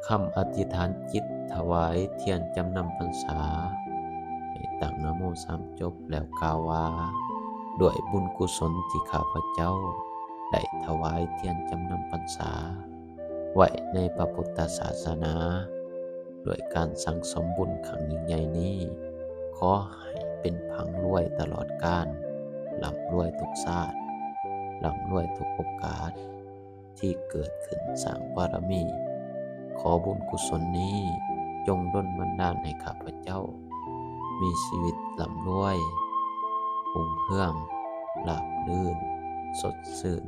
คำอธิษฐานจิตถวายเทียนจำนำพรรษาให้ตั้งนะโมสามจบแล้วกล่าวว่าด้วยบุญกุศลที่ข้าพเจ้าได้ถวายเทียนจำนำพรรษาไว้ในพระพุทธศาสนาด้วยการสั่งสมบุญครั้งยิ่งใหญ่นี้ขอให้เป็นพังรวยตลอดกาลร่ำรวยทุกชาติร่ำรวยทุกโอกาสที่เกิดขึ้นสร้างบารมี ขอบุญกุศลนี้จงดลบันดาลให้ข้าพเจ้ามีชีวิตร่ำรวยรุ่งเรืองราบรื่นสดชื่น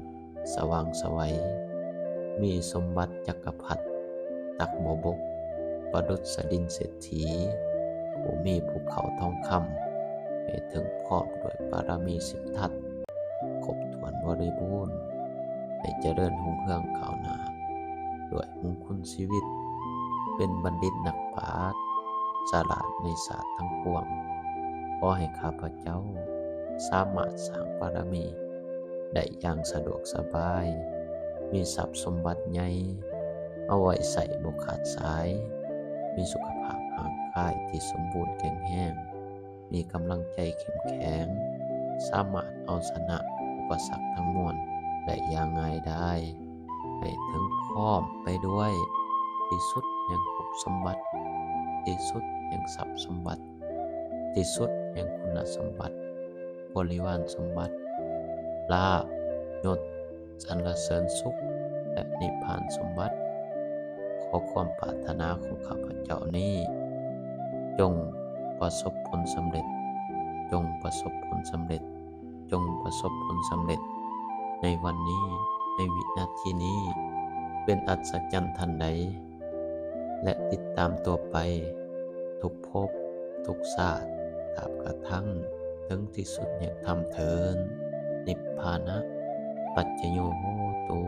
สว่างไสวัยมีสมบัติจักรพรรดิตักบ่บกประดุษดินเศรษฐีผู้มีภูเขาทองคำให้ถึงพร้อมด้วยบารมี10 ทัศครบถ้วนบริบูรณ์ให้เจริญรุ่งเรืองก้าวหน้า ด้วยมงคลชีวิตเป็นบัณฑิตนักปราชญ์ฉลาดในศาสตร์ทั้งปวงขอให้ข้าพเจ้าสามารถสร้างบารมีได้อย่างสะดวกสบายมีทรัพย์สมบัติใหญ่เอาไว้ใส่บ่ขาดสายมีสุขภาพร่างกายที่สมบูรณ์แข็งแรงมีกำลังใจเข้มแข็งสามารถเอาชนะอุปสรรคทั้งมวลได้อย่างง่ายดาย ให้ถึงพร้อมไปด้วยที่สุดแห่งภพสมบัติที่สุดแห่งทรัพย์สมบัติที่สุดแห่งคุณสมบัติบริวารสมบัติลาภยศสรรเสริญสุขและนิพพานสมบัติขอความปรารถนาของข้าพเจ้านี้จงประสบผลสำเร็จจงประสบผลสำเร็จจงประสบผลสำเร็จในวันนี้ในวินาทีนี้เป็นอัศจรรย์ทันใดและติดตามตัวไปทุกภพทุกชาติตราบกระทั่งถึงที่สุดแห่งธรรมเถิดนิพพานะปัจจโยโหตุ